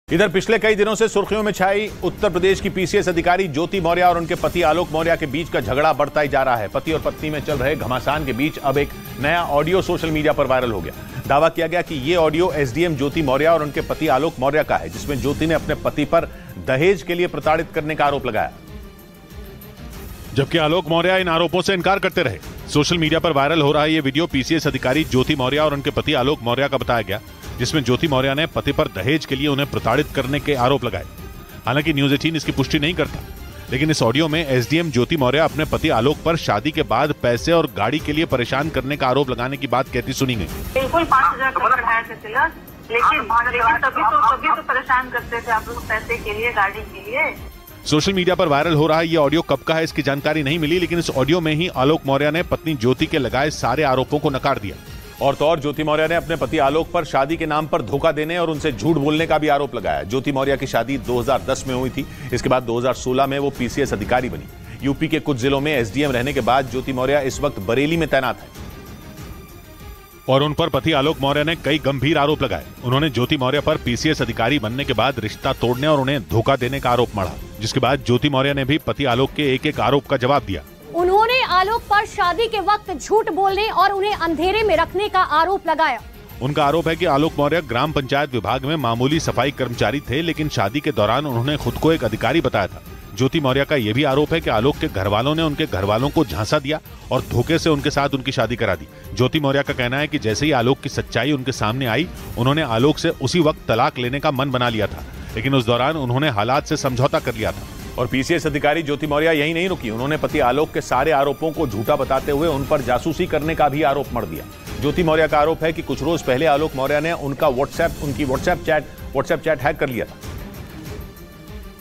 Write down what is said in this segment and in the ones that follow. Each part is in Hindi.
इधर पिछले कई दिनों से सुर्खियों में छाई उत्तर प्रदेश की पीसीएस अधिकारी ज्योति मौर्य और उनके पति आलोक मौर्य के बीच का झगड़ा बढ़ता ही जा रहा है। पति और पत्नी में चल रहे घमासान के बीच अब एक नया ऑडियो सोशल मीडिया पर वायरल हो गया। दावा किया गया कि ये ऑडियो एसडीएम ज्योति मौर्य और उनके पति आलोक मौर्य का है, जिसमें ज्योति ने अपने पति पर दहेज के लिए प्रताड़ित करने का आरोप लगाया, जबकि आलोक मौर्य इन आरोपों से इनकार करते रहे। सोशल मीडिया पर वायरल हो रहा ये वीडियो पीसीएस अधिकारी ज्योति मौर्य और उनके पति आलोक मौर्य का बताया गया, जिसमें ज्योति मौर्य ने पति पर दहेज के लिए उन्हें प्रताड़ित करने के आरोप लगाए। हालांकि न्यूज़ 18 इसकी पुष्टि नहीं करता, लेकिन इस ऑडियो में एसडीएम ज्योति मौर्य अपने पति आलोक पर शादी के बाद पैसे और गाड़ी के लिए परेशान करने का आरोप लगाने की बात कहती सुनी गई। बिल्कुल 5,000 का बढ़ाया था, लेकिन तभी तो परेशान करते थे आप लोग पैसे के लिए, गाड़ी के लिए। सोशल मीडिया पर वायरल हो रहा ये ऑडियो कब का है इसकी जानकारी नहीं मिली, लेकिन इस ऑडियो में ही आलोक मौर्य ने पत्नी ज्योति के लगाए सारे आरोपों को नकार दिया। और तो और ज्योति मौर्य ने अपने पति आलोक पर शादी के नाम पर धोखा देने और उनसे झूठ बोलने का भी आरोप लगाया। ज्योति मौर्य की शादी 2010 में हुई थी। इसके बाद 2016 में वो पीसीएस अधिकारी बनी। यूपी के कुछ जिलों में एसडीएम रहने के बाद ज्योति मौर्य इस वक्त बरेली में तैनात है और उन पर पति आलोक मौर्य ने कई गंभीर आरोप लगाए। उन्होंने ज्योति मौर्य पर पीसीएस अधिकारी बनने के बाद रिश्ता तोड़ने और उन्हें धोखा देने का आरोप मढ़ा, जिसके बाद ज्योति मौर्य ने भी पति आलोक के एक एक आरोप का जवाब दिया। उन्होंने आलोक पर शादी के वक्त झूठ बोलने और उन्हें अंधेरे में रखने का आरोप लगाया। उनका आरोप है कि आलोक मौर्य ग्राम पंचायत विभाग में मामूली सफाई कर्मचारी थे, लेकिन शादी के दौरान उन्होंने खुद को एक अधिकारी बताया था। ज्योति मौर्य का यह भी आरोप है कि आलोक के घर वालों ने उनके घर वालों को झांसा दिया और धोखे से उनके साथ उनकी शादी करा दी। ज्योति मौर्य का कहना है कि जैसे ही आलोक की सच्चाई उनके सामने आई, उन्होंने आलोक से उसी वक्त तलाक लेने का मन बना लिया था, लेकिन उस दौरान उन्होंने हालात से समझौता कर लिया था। और पीसीएस अधिकारी ज्योति मौर्य यही नहीं रुकी, उन्होंने पति आलोक के सारे आरोपों को झूठा बताते हुए उन पर जासूसी करने का भी आरोप मढ़ दिया। ज्योति मौर्य का आरोप है कि कुछ रोज पहले आलोक मौर्य ने उनकी व्हाट्सएप चैट हैक कर लिया था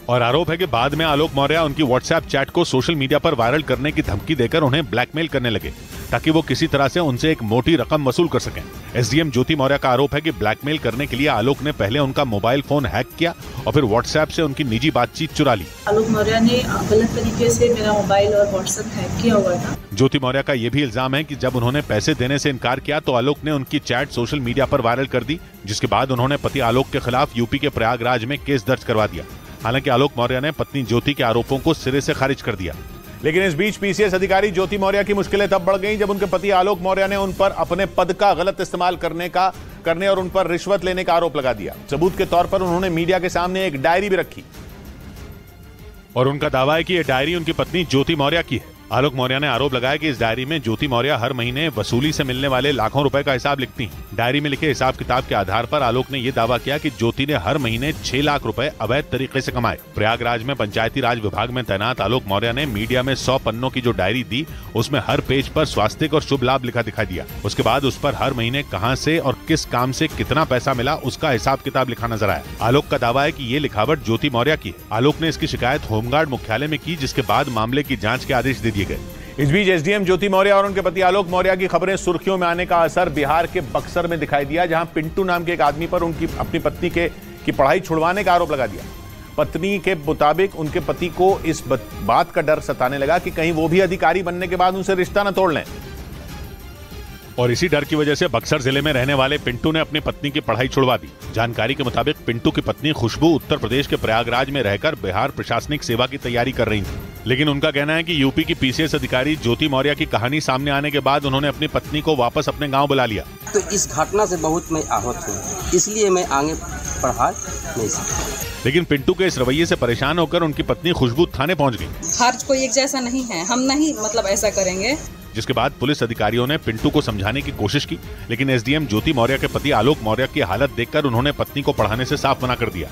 और आरोप है कि बाद में आलोक मौर्य उनकी व्हाट्सएप चैट को सोशल मीडिया पर वायरल करने की धमकी देकर उन्हें ब्लैकमेल करने लगे, ताकि वो किसी तरह से उनसे एक मोटी रकम वसूल कर सकें। एसडीएम ज्योति मौर्य का आरोप है कि ब्लैकमेल करने के लिए आलोक ने पहले उनका मोबाइल फोन हैक किया और फिर व्हाट्सएप से उनकी निजी बातचीत चुरा ली। आलोक मौर्य ने गलत तरीके से मेरा मोबाइल और व्हाट्सएप हैक किया हुआ था। ज्योति मौर्य का यह भी इल्जाम है कि जब उन्होंने पैसे देने से इनकार किया तो आलोक ने उनकी चैट सोशल मीडिया पर वायरल कर दी, जिसके बाद उन्होंने पति आलोक के खिलाफ यूपी के प्रयागराज में केस दर्ज करवा दिया। हालांकि आलोक मौर्य ने पत्नी ज्योति के आरोपों को सिरे से खारिज कर दिया। लेकिन इस बीच पीसीएस अधिकारी ज्योति मौर्य की मुश्किलें तब बढ़ गईं जब उनके पति आलोक मौर्य ने उन पर अपने पद का गलत इस्तेमाल करने और उन पर रिश्वत लेने का आरोप लगा दिया। सबूत के तौर पर उन्होंने मीडिया के सामने एक डायरी भी रखी और उनका दावा है कि यह डायरी उनकी पत्नी ज्योति मौर्य की है। आलोक मौर्य ने आरोप लगाया कि इस डायरी में ज्योति मौर्य हर महीने वसूली से मिलने वाले लाखों रुपए का हिसाब लिखती हैं। डायरी में लिखे हिसाब किताब के आधार पर आलोक ने यह दावा किया कि ज्योति ने हर महीने 6 लाख रुपए अवैध तरीके से कमाए। प्रयागराज में पंचायती राज विभाग में तैनात आलोक मौर्य ने मीडिया में 100 पन्नों की जो डायरी दी, उसमें हर पेज पर स्वास्थ्य और शुभ लाभ लिखा दिखाई दिया। उसके बाद उस पर हर महीने कहां से और किस काम से कितना पैसा मिला उसका हिसाब किताब लिखा नजर आया। आलोक का दावा है कि ये लिखावट ज्योति मौर्य की है। आलोक ने इसकी शिकायत होमगार्ड मुख्यालय में की, जिसके बाद मामले की जांच के आदेश दे दिए गए। इस बीच एसडीएम ज्योति मौर्य और उनके पति आलोक मौर्य की खबरें सुर्खियों में आने का असर बिहार के बक्सर में दिखाई दिया, जहां पिंटू नाम के एक आदमी पर अपनी पत्नी की पढ़ाई छुड़वाने का आरोप लगा दिया। पत्नी के मुताबिक उनके पति को इस बात का डर सताने लगा कि कहीं वो भी अधिकारी बनने के बाद उनसे रिश्ता न तोड़ लें, और इसी डर की वजह से बक्सर जिले में रहने वाले पिंटू ने अपनी पत्नी की पढ़ाई छुड़वा दी। जानकारी के मुताबिक पिंटू की पत्नी खुशबू उत्तर प्रदेश के प्रयागराज में रहकर बिहार प्रशासनिक सेवा की तैयारी कर रही थी, लेकिन उनका कहना है कि यूपी की पीसीएस अधिकारी ज्योति मौर्य की कहानी सामने आने के बाद उन्होंने अपनी पत्नी को वापस अपने गाँव बुला लिया। तो इस घटना से बहुत मैं आहत हूँ, इसलिए मैं आगे पढ़ा नहीं सकता। लेकिन पिंटू के इस रवैये से परेशान होकर उनकी पत्नी खुशबू थाने पहुँच गयी। हर कोई एक जैसा नहीं है, हम नहीं ऐसा करेंगे। जिसके बाद पुलिस अधिकारियों ने पिंटू को समझाने की कोशिश की, लेकिन एसडीएम ज्योति मौर्य के पति आलोक मौर्य की हालत देखकर उन्होंने पत्नी को पढ़ाने से साफ मना कर दिया।